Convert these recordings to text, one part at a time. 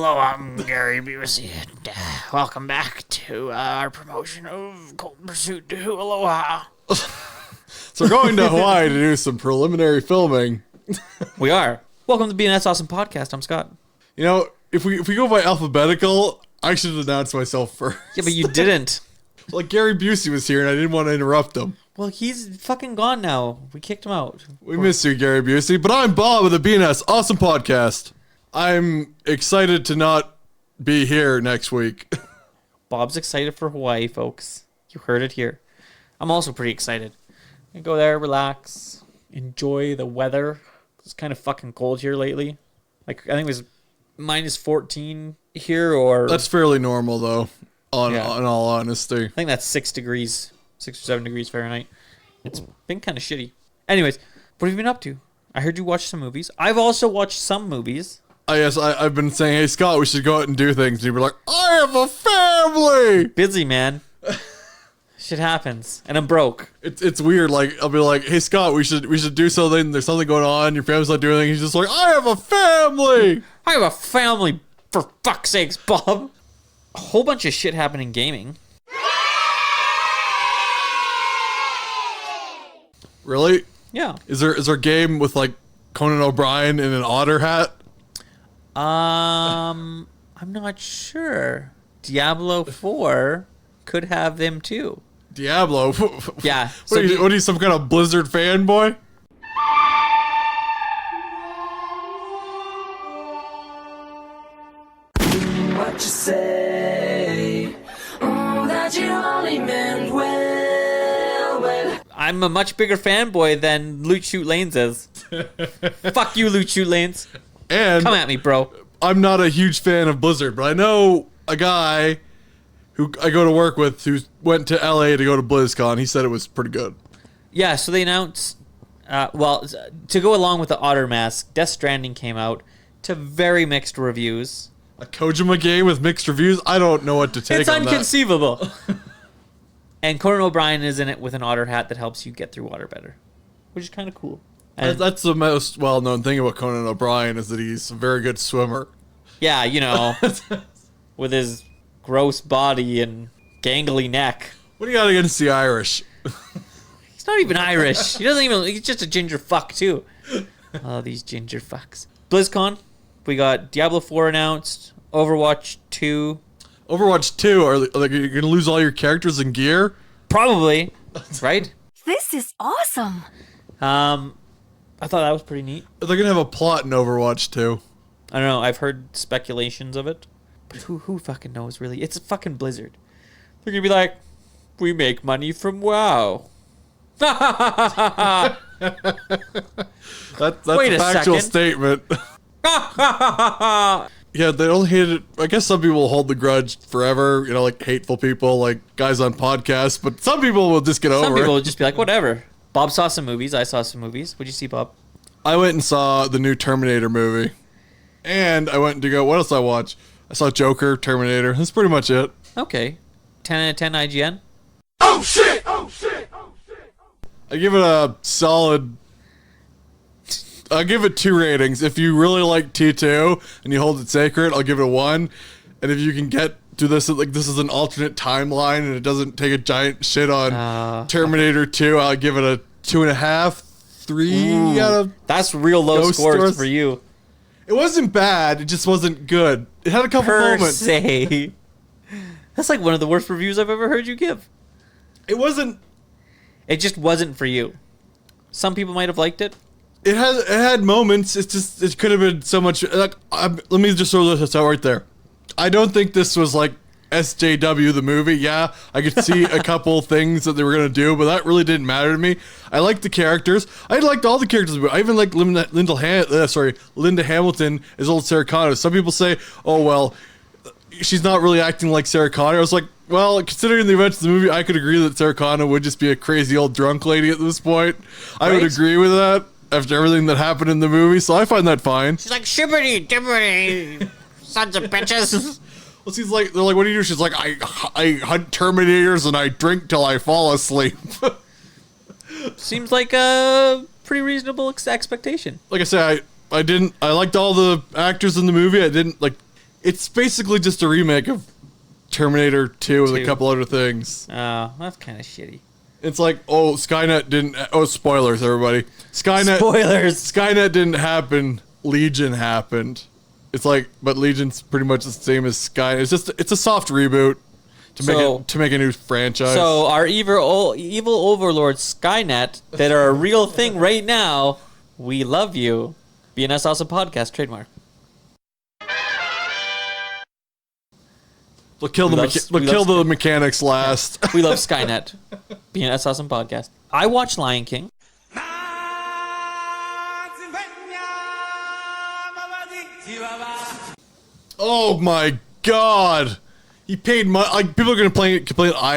Hello, I'm Gary Busey, and welcome back to our promotion of Cold Pursuit 2 Aloha. So we're going to Hawaii to do some preliminary filming. We are. Welcome to BNS Awesome Podcast. I'm Scott. You know, if we go by alphabetical, I should announce myself first. Yeah, but you didn't. Like Gary Busey was here and I didn't want to interrupt him. Well, he's fucking gone now. We kicked him out. We miss you, Gary Busey. But I'm Bob of the BNS Awesome Podcast. I'm excited to not be here next week. Bob's excited for Hawaii, folks. You heard it here. I'm also pretty excited. I go there, relax, enjoy the weather. It's kind of fucking cold here lately. Like, I think it was minus 14 here, or... That's fairly normal, though, in all honesty. I think that's 6 or 7 degrees Fahrenheit. It's been kind of shitty. Anyways, what have you been up to? I heard you watch some movies. I've also watched some movies. I've been saying, hey, Scott, we should go out and do things. And you were like, I have a family! Busy, man. Shit happens. And I'm broke. It's weird. Like, I'll be like, hey, Scott, we should do something. There's something going on. Your family's not doing anything. He's just like, I have a family! I have a family, for fuck's sakes, Bob. A whole bunch of shit happened in gaming. Really? Yeah. Is there a game with, like, Conan O'Brien in an otter hat? I'm not sure. Diablo 4 could have them too. Diablo? Yeah. What are you, some kind of Blizzard fanboy? What you say? Oh, that you only meant well. I'm a much bigger fanboy than Loot Shoot Lanes is. Fuck you, Loot Shoot Lanes. And Come at me, bro. I'm not a huge fan of Blizzard, but I know a guy who I go to work with who went to LA to go to BlizzCon. He said it was pretty good. Yeah, so they announced, to go along with the Otter Mask, Death Stranding came out to very mixed reviews. A Kojima game with mixed reviews? I don't know what to take It's on that. inconceivable. And Conan O'Brien is in it with an otter hat that helps you get through water better, which is kind of cool. And That's the most well-known thing about Conan O'Brien is that he's a very good swimmer. yeah, you know, with his gross body and gangly neck. What do you got against the Irish? He's not even Irish. He's just a ginger fuck, too. Oh, these ginger fucks. BlizzCon, we got Diablo 4 announced, Overwatch 2. Overwatch 2, are you going to lose all your characters and gear? Probably, right? This is awesome. I thought that was pretty neat. They're going to have a plot in Overwatch 2. I don't know. I've heard speculations of it. But who fucking knows, really? It's a fucking Blizzard. They're going to be like, we make money from WoW. That's Wait a a factual second. statement. Yeah, they don't hate it. I guess some people will hold the grudge forever, you know, like hateful people, like guys on podcasts, but some people will just get over it. Some people will just be like, whatever. Bob saw some movies. I saw some movies. What'd you see, Bob? I went and saw the new Terminator movie. And I went to go, what else did I watch? I saw Joker, Terminator. That's pretty much it. Okay. 10 out of 10 IGN? Oh, shit! Oh, shit! Oh, shit! I give it a solid... I'll give it 2 ratings. If you really like T2 and you hold it sacred, I'll give it a 1. And if you can get to this, like this is an alternate timeline and it doesn't take a giant shit on Terminator 2, I'll give it a 2.5, 3 out of... That's real low Ghost scores Stores. for you. It wasn't bad, it just wasn't good. It had a couple Per moments. se. That's like one of the worst reviews I've ever heard you give. It wasn't... It just wasn't for you. Some people might have liked it. It had moments. It's just it could have been so much. Like let me just throw this out right there. I don't think this was like SJW the movie. Yeah, I could see a couple things that they were gonna do, but that really didn't matter to me. I liked the characters. I liked all the characters. I even liked Linda Hamilton as old Sarah Connor. Some people say, oh well, she's not really acting like Sarah Connor. I was like, well, considering the events of the movie, I could agree that Sarah Connor would just be a crazy old drunk lady at this point. I would agree with that after everything that happened in the movie, so I find that fine. She's like, shibbity dibbity, sons of bitches. Well, she's like, they're like, what do you do? She's like, I hunt Terminators and I drink till I fall asleep. Seems like a pretty reasonable expectation. Like I said, I liked all the actors in the movie. I didn't like. It's basically just a remake of Terminator 2 with a 2. couple other things. Oh, that's kind of shitty. It's like, oh, Skynet didn't... Oh, spoilers, everybody. Spoilers. Skynet didn't happen. Legion happened. It's like, but Legion's pretty much the same as Skynet. It's a soft reboot to make a new franchise. So our evil overlord Skynet that are a real thing right now. We love you. BNS Awesome Podcast trademark. We'll kill the mechanics last. We love Skynet. BNS Awesome Podcast. I watched Lion King. Oh my god! He paid money. Like, people are gonna complain.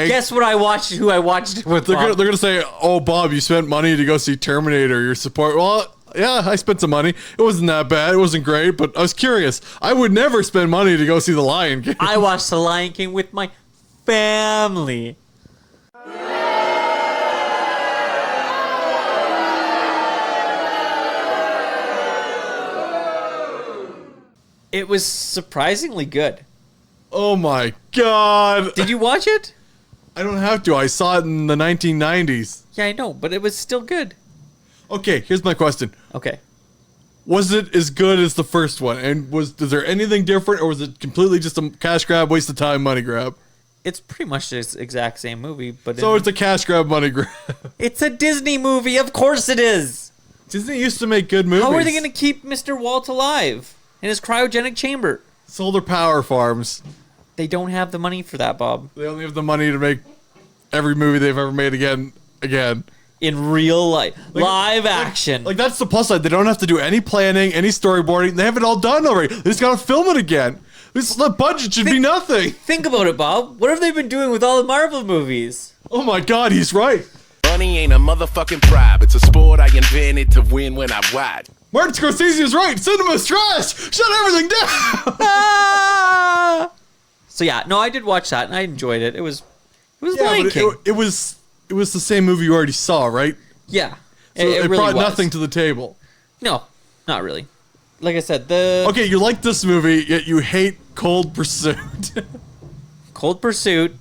Guess what I watched? Who I watched it with? They're gonna say, "Oh, Bob, you spent money to go see Terminator. Your support." Well, yeah, I spent some money. It wasn't that bad. It wasn't great, but I was curious. I would never spend money to go see The Lion King. I watched The Lion King with my family. It was surprisingly good. Oh my god! Did you watch it? I don't have to. I saw it in the 1990s. Yeah, I know, but it was still good. Okay, here's my question. Okay. Was it as good as the first one? And is there anything different, or was it completely just a cash grab, waste of time, money grab? It's pretty much the exact same movie, but So it's a cash grab, money grab. it's a Disney movie. Of course it is. Disney used to make good movies. How are they going to keep Mr. Walt alive in his cryogenic chamber? Solar power farms. They don't have the money for that, Bob. They only have the money to make every movie they've ever made again. In real life. Live action. Like, that's the plus side. They don't have to do any planning, any storyboarding. They have it all done already. They just gotta film it again. The budget should be nothing. Think about it, Bob. What have they been doing with all the Marvel movies? Oh my god, he's right. Money ain't a motherfucking bribe. It's a sport I invented to win when I ride. Martin Scorsese is right. Cinema's trash. Shut everything down. Ah! So yeah, no, I did watch that and I enjoyed it. It was Lion King. It was the same movie you already saw, right? Yeah. So it it really brought was. nothing to the table. No, not really. Like I said, the Okay, you like this movie, yet you hate Cold Pursuit. Cold Pursuit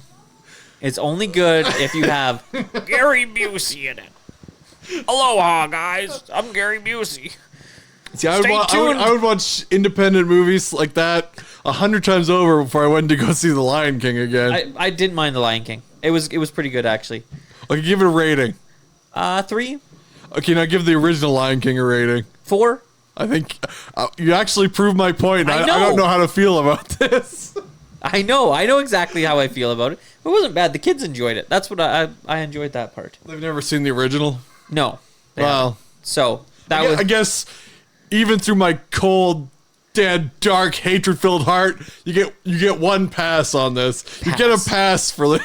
is only good if you have Gary Busey in it. Aloha, guys. I'm Gary Busey. See, I Stay tuned. would watch independent movies like that 100 times over before I went to go see The Lion King again. I didn't mind The Lion King. It was pretty good actually. Okay, give it a rating. 3, Okay, now give the original Lion King a rating. 4. I think you actually proved my point. I I know. don't know how to feel about this. I know exactly how I feel about it. It wasn't bad. The kids enjoyed it. That's what I enjoyed that part. They've never seen the original. No. they Wow. haven't. So that was I guess even through my cold, dead, dark, hatred-filled heart, you get one pass on this. You get a pass for this.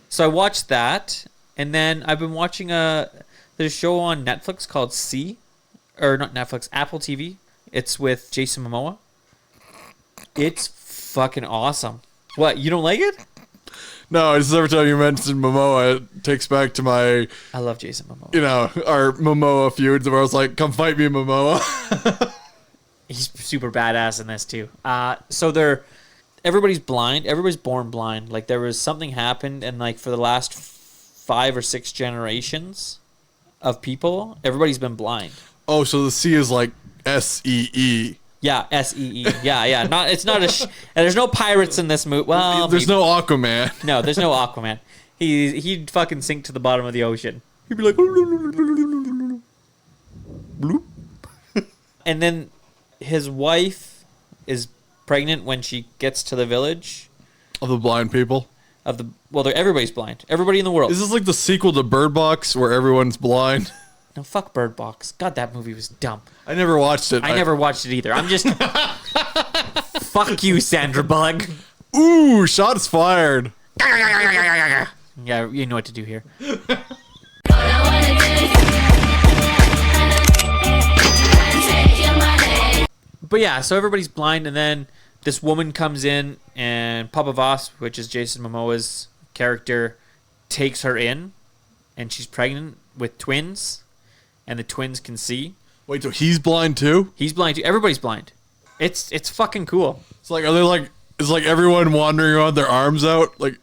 So I watched that, and then I've been watching there's a show on Netflix called C, or not Netflix, Apple TV. It's with Jason Momoa. It's fucking awesome. What, you don't like it? No, just every time you mention Momoa, it takes back to my, I love Jason Momoa. our Momoa feuds where I was like, come fight me, Momoa. He's super badass in this too. So everybody's blind. Everybody's born blind. Like, there was something happened, and like for the last 5 or 6 generations of people, everybody's been blind. Oh, so the C is like SEE. Yeah, SEE. Yeah. It's not and there's no pirates in this movie. Well, There's no Aquaman. no, there's no Aquaman. He'd fucking sink to the bottom of the ocean. He'd be like, bloop. And then his wife is pregnant when she gets to the village Of the blind people. everybody's blind. Everybody in the world. Is this like the sequel to Bird Box where everyone's blind? No, fuck Bird Box. God, that movie was dumb. I never watched it. I never watched it either. I'm just... Fuck you, Sandra Bullock. Ooh, shots fired. Yeah, you know what to do here. But yeah, so everybody's blind, and then this woman comes in, and Papa Voss, which is Jason Momoa's character, takes her in, and she's pregnant with twins, and the twins can see. Wait, so he's blind too? He's blind too. Everybody's blind. It's fucking cool. It's like, are they like, is like everyone wandering around with their arms out? Like,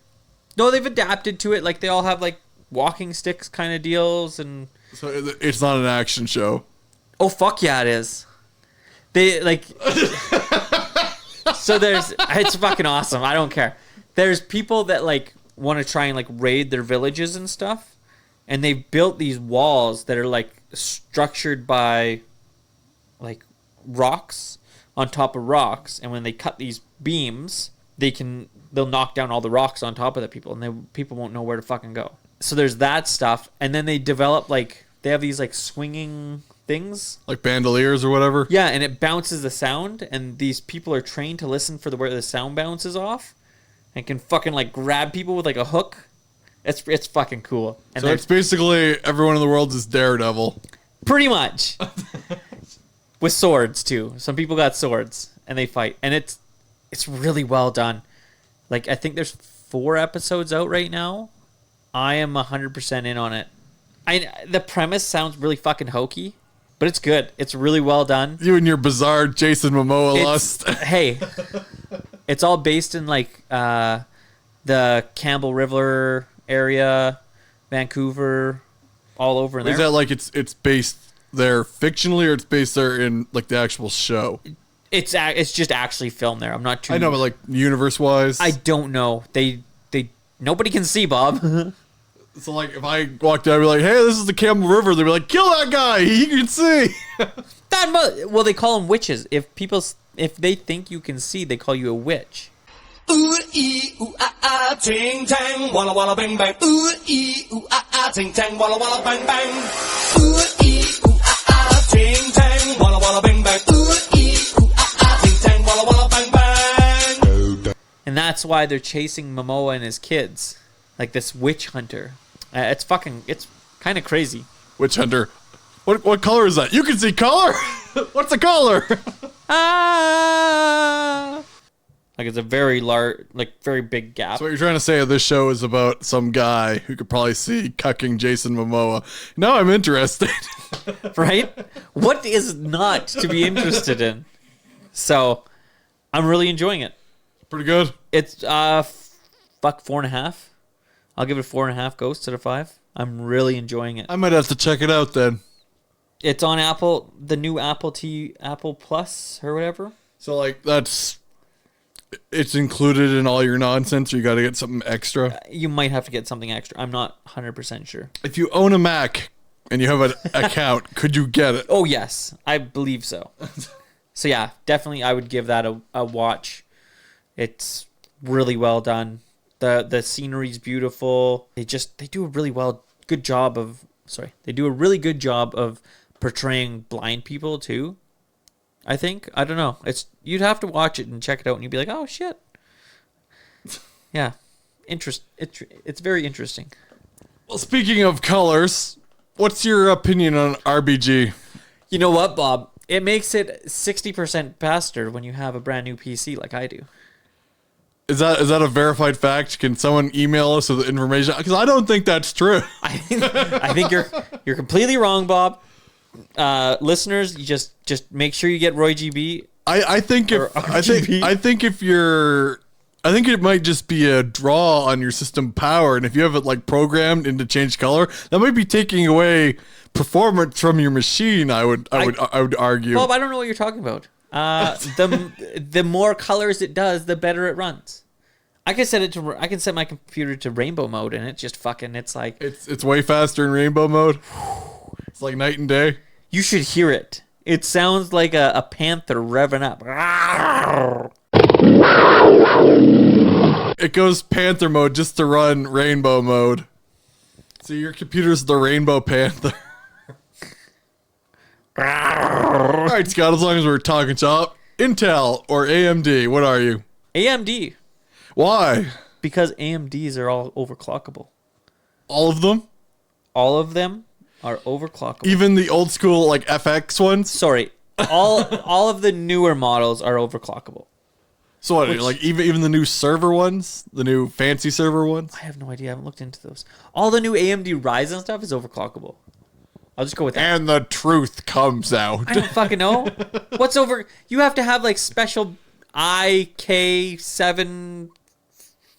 No, they've adapted to it. Like they all have like walking sticks kind of deals, and so it's not an action show. oh fuck yeah, it is. They like so it's fucking awesome. I don't care. There's people that like want to try and like raid their villages and stuff, and they've built these walls that are like structured by like rocks on top of rocks, and when they cut these beams, they'll knock down all the rocks on top of the people, and people won't know where to fucking go. So there's that stuff, and then they develop like they have these like swinging things, Like bandoliers or whatever? yeah, and it bounces the sound, and these people are trained to listen for where the sound bounces off, and can fucking like grab people with like a hook. It's fucking cool. And So it's basically everyone in the world is Daredevil. pretty much with swords too. Some people got swords and they fight, and it's really well done. Like I think there's 4 episodes out right now. I am 100% in on it. The premise sounds really fucking hokey, but it's good. It's really well done. You and your bizarre Jason Momoa lust. Hey, it's all based in like the Campbell River area, Vancouver, all over in there. Is that like it's based there fictionally, or it's based there in like the actual show? It's just actually filmed there. I'm not too. I know, but like universe wise, I don't know. They nobody can see Bob. so like if I walked out, I'd be like, "Hey, this is the Campbell River." They'd be like, "Kill that guy! He can see." Well, they call them witches. If they think you can see, they call you a witch. Ooh ee ooh ah ah ting tang walla walla bang bang. Ooh ee ooh ah ah ting tang walla walla bang bang. Ooh ee ooh ah ah ting tang walla walla bang bang. Ooh ee ooh ah ah ting tang walla walla bang bang. And that's why they're chasing Momoa and his kids, like this witch hunter. It's kind of crazy. Witch hunter. What color is that? You can see color. What's the color? Ah! Like it's a very large, like very big gap. So what you're trying to say this show is about some guy who could probably see cucking Jason Momoa. Now I'm interested. Right? What is not to be interested in? So, I'm really enjoying it. Pretty good. It's 4.5. I'll give it a 4.5 ghosts out of 5. I'm really enjoying it. I might have to check it out then. It's on Apple, the new Apple Plus or whatever. So like it's included in all your nonsense, or you got to get something extra? You might have to get something extra. I'm not 100% sure. If you own a Mac and you have an account, could you get it? Oh, yes. I believe so. So, yeah, definitely I would give that a watch. It's really well done. The scenery's beautiful. They do a really good job of portraying blind people, too. I think. I don't know. You'd have to watch it and check it out, and you'd be like, "Oh shit." Yeah, It's very interesting. Well, speaking of colors, what's your opinion on RBG? You know what, Bob? It makes it 60% faster when you have a brand new PC like I do. Is that a verified fact? Can someone email us with the information? Because I don't think that's true. I think you're completely wrong, Bob. Listeners, you just make sure you get Roy GB. I think it might just be a draw on your system power, and if you have it like programmed into change color, that might be taking away performance from your machine. I would argue. Bob, I don't know what you're talking about. The more colors it does, the better it runs. I can set my computer to rainbow mode, and it just fucking it's way faster in rainbow mode. It's like night and day. You should hear it. It sounds like a panther revving up. It goes panther mode just to run rainbow mode. So your computer's the rainbow panther. All right, Scott, as long as we're talking shop, Intel or AMD, what are you? AMD. Why? Because AMDs are all overclockable. All of them? All of them are overclockable. Even the old school like FX ones? Sorry. All of the newer models are overclockable. So what? Like even the new server ones, the new fancy server ones. I have no idea. I haven't looked into those. All the new AMD Ryzen stuff is overclockable. I'll just go with that. And the truth comes out. I don't fucking know. What's over? You have to have like special IK7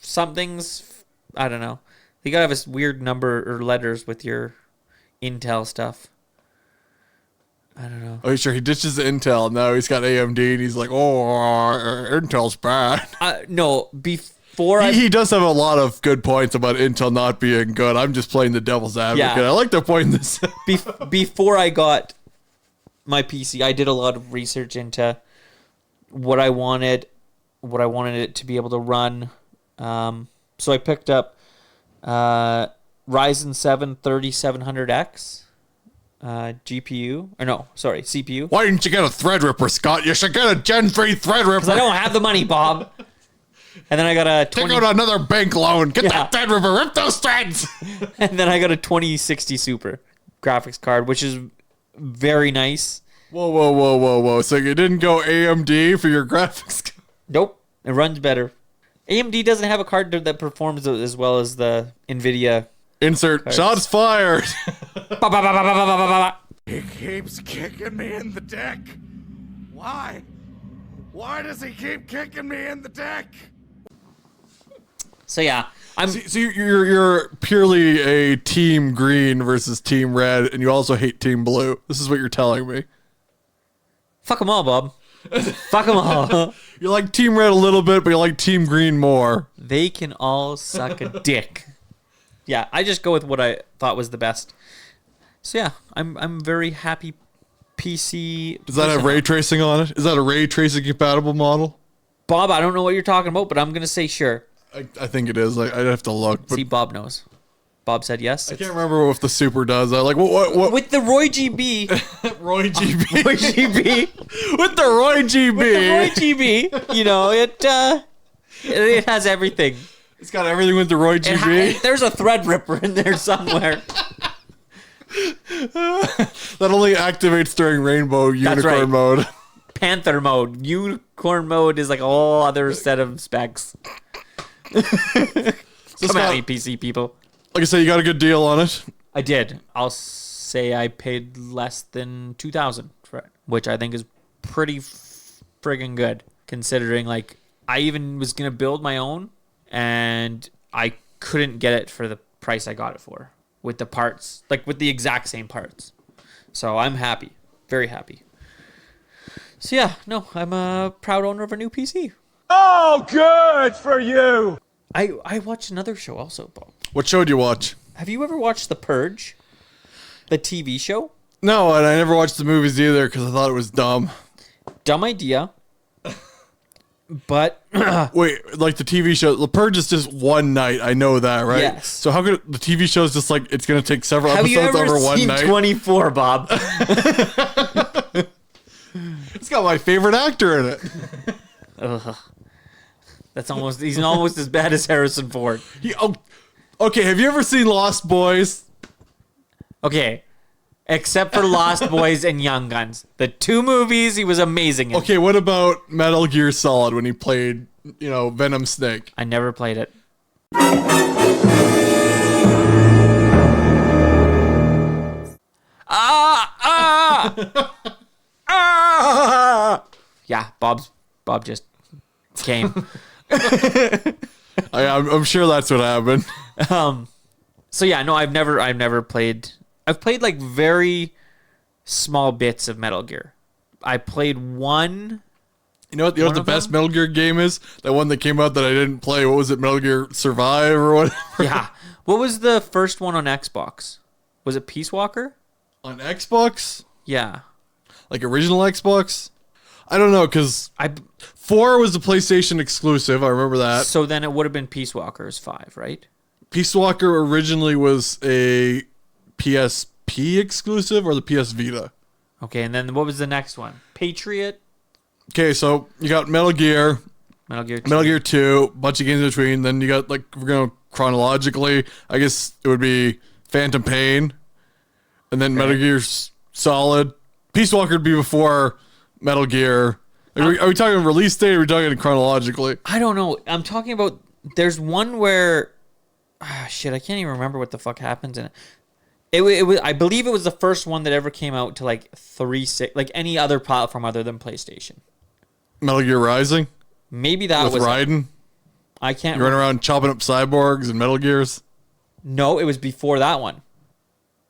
somethings. I don't know. You gotta have this weird number or letters with your Intel stuff. I don't know. Oh, sure. He ditches the Intel. Now he's got AMD, and he's like, "Oh, Intel's bad." No, before he does have a lot of good points about Intel not being good. I'm just playing the devil's advocate. Yeah. I like to point this. Before I got my PC, I did a lot of research into what I wanted it to be able to run. So I picked up Ryzen 7 3700X. CPU CPU. Why didn't you get a Threadripper, Scott? You should get a Gen 3 Threadripper. Because I don't have the money, Bob. And then I got a Take out another bank loan. Get that Threadripper. Rip those threads. And then I got a 2060 Super graphics card, which is very nice. Whoa. So you didn't go AMD for your graphics card? Nope. It runs better. AMD doesn't have a card that performs as well as the NVIDIA. Insert cards. shots fired. Ba, ba, ba, ba, ba, ba, ba, ba. He keeps kicking me in the dick. Why? Why does he keep kicking me in the dick? So yeah, So you're purely a team green versus team red, and you also hate team blue. This is what you're telling me. Fuck them all, Bob. Fuck them all. You like team red a little bit, but you like team green more. They can all suck a dick. Yeah, I just go with what I thought was the best. So yeah, I'm very happy. PC. Does that have ray tracing on it? Is that a ray tracing compatible model? Bob, I don't know what you're talking about, but I'm gonna say sure. I think it is. I'd have to look. But See, Bob knows. Bob said yes. I can't remember if the Super does. I like what With the Roy GB. Roy GB. Roy GB. With the Roy GB. With the Roy GB. You know, it has everything. It's got everything with the Roy GB. There's a Threadripper in there somewhere. That only activates during Rainbow Unicorn right. mode. Panther mode. Unicorn mode is like a whole other set of specs. Come at me, PC people. Like I said, you got a good deal on it. I did. I'll say I paid less than $2,000 for it, which I think is pretty friggin' good, considering like I even was gonna build my own, and I couldn't get it for the price I got it for with the parts, like with the exact same parts. So I'm happy, very happy. So yeah, no, I'm a proud owner of a new PC. Oh, good for you. I watched another show also, Bob. What show did you watch? Have you ever watched The Purge? The TV show? No, and I never watched the movies either because I thought it was dumb. Dumb idea. But wait, like the TV show, The Purge is just one night. I know that, right? Yes. So how could the TV show is just like it's going to take several have you episodes ever over one seen night? 24, Bob? It's got my favorite actor in it. Ugh. He's almost as bad as Harrison Ford. Okay, have you ever seen Lost Boys? Okay. Except for Lost Boys and Young Guns. The two movies he was amazing in. Okay, what about Metal Gear Solid when he played, Venom Snake? I never played it. Yeah, Bob just came. I'm sure that's what happened. So yeah, no, I've never played. I've played like very small bits of Metal Gear. I played one. You know what the best Metal Gear game is? That one that came out that I didn't play. What was it? Metal Gear Survive or whatever? Yeah. What was the first one on Xbox? Was it Peace Walker? On Xbox? Yeah. Like original Xbox? I don't know, because 4 was the PlayStation exclusive. I remember that. So then it would have been Peace Walker's 5, right? Peace Walker originally was a PSP exclusive or the PS Vita. Okay, and then what was the next one? Patriot? Okay, so you got Metal Gear. Metal Gear 2. Metal Gear 2, bunch of games in between. Then you got, like, we're going chronologically. I guess it would be Phantom Pain. And then Metal Gear Solid. Peace Walker would be before Metal Gear. Are we talking release date or are we talking chronologically? I don't know. I'm talking about. There's one where, shit, I can't even remember what the fuck happens in it. It was. I believe it was the first one that ever came out to like 360, like any other platform other than PlayStation. Metal Gear Rising? Maybe that With was Raiden? I can't. You run around chopping up cyborgs and Metal Gears? No, it was before that one.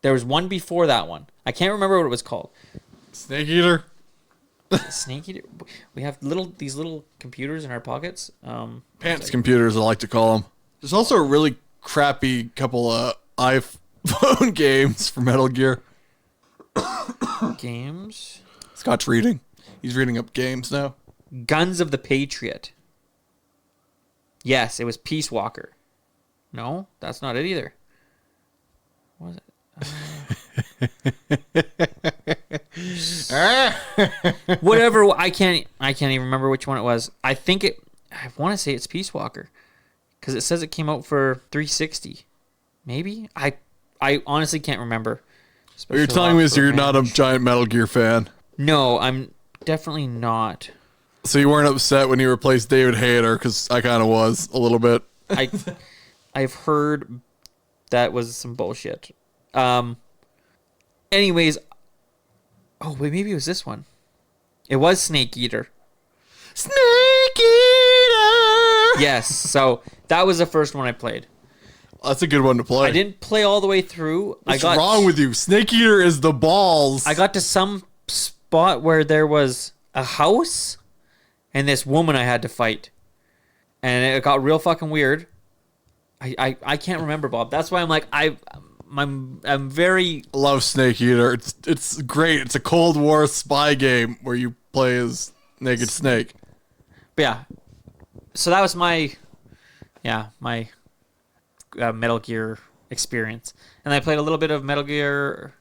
There was one before that one. I can't remember what it was called. Snake Eater? Snake Eater. We have these little computers in our pockets. Pants computers, I like to call them. There's also a really crappy couple of iPhone games for Metal Gear. Games. Scott's reading. He's reading up games now. Guns of the Patriot. Yes, it was Peace Walker. No, that's not it either. What was it? Whatever. I can't even remember which one it was. I want to say it's Peace Walker because it says it came out for 360. Maybe. I honestly can't remember. What you're telling me is you're not a giant Metal Gear fan. No, I'm definitely not. So you weren't upset when you replaced David Hayter, because I kind of was a little bit. I've heard that was some bullshit. Anyways, oh wait, maybe it was this one. It was Snake Eater. Snake Eater! Yes, so that was the first one I played. That's a good one to play. I didn't play all the way through. What's wrong with you? Snake Eater is the balls. I got to some spot where there was a house and this woman I had to fight. And it got real fucking weird. I can't remember, Bob. That's why I'm like, I'm very... love Snake Eater. It's great. It's a Cold War spy game where you play as Naked Snake. But yeah. So that was my Metal Gear experience. And I played a little bit of Metal Gear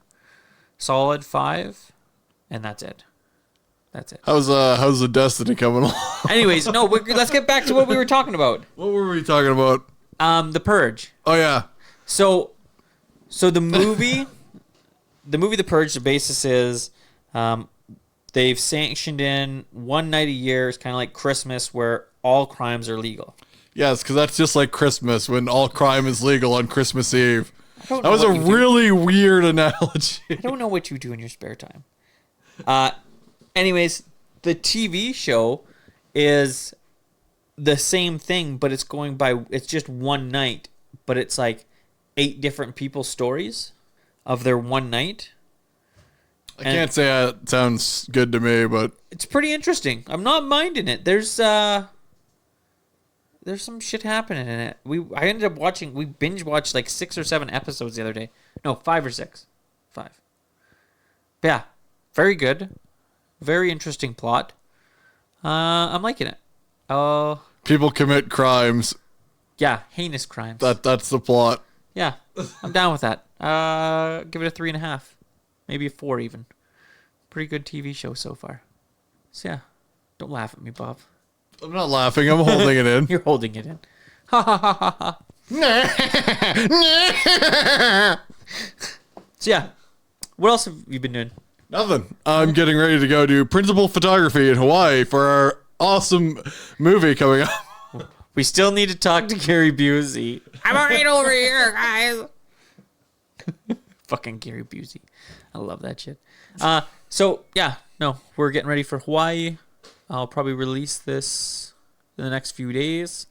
Solid 5, and that's it. That's it. How's the Destiny coming along? Anyways, no, let's get back to what we were talking about. What were we talking about? The Purge. Oh yeah. So the movie, The Purge, the basis is, they've sanctioned in one night a year. It's kind of like Christmas, where all crimes are legal. Yes, because that's just like Christmas when all crime is legal on Christmas Eve. That was a really weird analogy. I don't know what you do in your spare time. Anyways, the TV show is the same thing, but it's it's just one night, but it's like 8 different people's stories of their one night. I can't say that sounds good to me, but it's pretty interesting. I'm not minding it. There's some shit happening in it. I ended up we binge watched like 6 or 7 episodes the other day. No, 5 or 6. 5. But yeah, very good. Very interesting plot. I'm liking it. people commit crimes. Yeah, heinous crimes. That's the plot. Yeah, I'm down with that. Give it a 3.5, maybe a 4 even. Pretty good TV show so far. So yeah, don't laugh at me, Bob. I'm not laughing. I'm holding it in. You're holding it in. Ha ha ha ha ha. So yeah, what else have you been doing? Nothing. I'm getting ready to go do principal photography in Hawaii for our awesome movie coming up. We still need to talk to Gary Busey. I'm right over here, guys. Fucking Gary Busey. I love that shit. So yeah, no, we're getting ready for Hawaii. I'll probably release this in the next few days.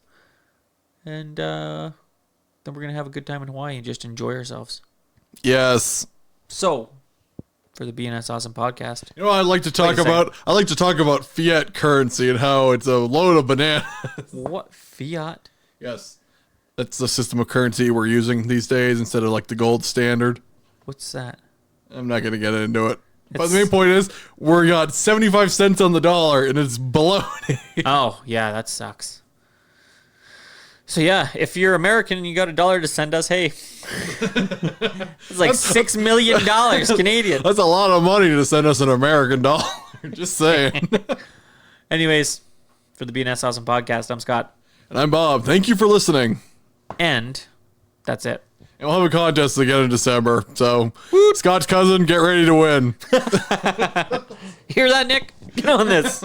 And then we're going to have a good time in Hawaii and just enjoy ourselves. Yes. So, for the BNS Awesome podcast. You know what I'd like to talk about? I like to talk about fiat currency and how it's a load of bananas. What? Fiat? Yes. That's the system of currency we're using these days instead of like the gold standard. What's that? I'm not going to get into it. But the main point is, we got 75 cents on the dollar, and it's baloney. Oh, yeah, that sucks. So, yeah, if you're American and you got $1 to send us, hey. It's like $6 million Canadian. That's a lot of money to send us an American dollar. Just saying. Anyways, for the BNS Awesome podcast, I'm Scott. And I'm Bob. Thank you for listening. And that's it. And we'll have a contest again in December. So, Scott's cousin, get ready to win. Hear that, Nick? Get on this.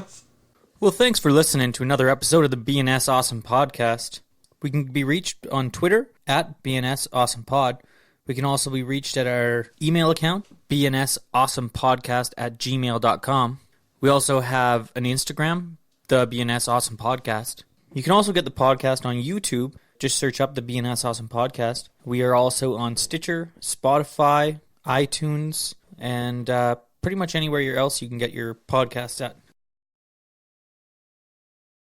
Well, thanks for listening to another episode of the BNS Awesome Podcast. We can be reached on Twitter at BNS Awesome Pod. We can also be reached at our email account, bnsawesomepodcast@gmail.com. We also have an Instagram, the BNS Awesome Podcast. You can also get the podcast on YouTube. Just search up the BNS Awesome Podcast. We are also on Stitcher, Spotify, iTunes, and pretty much anywhere else you can get your podcast at.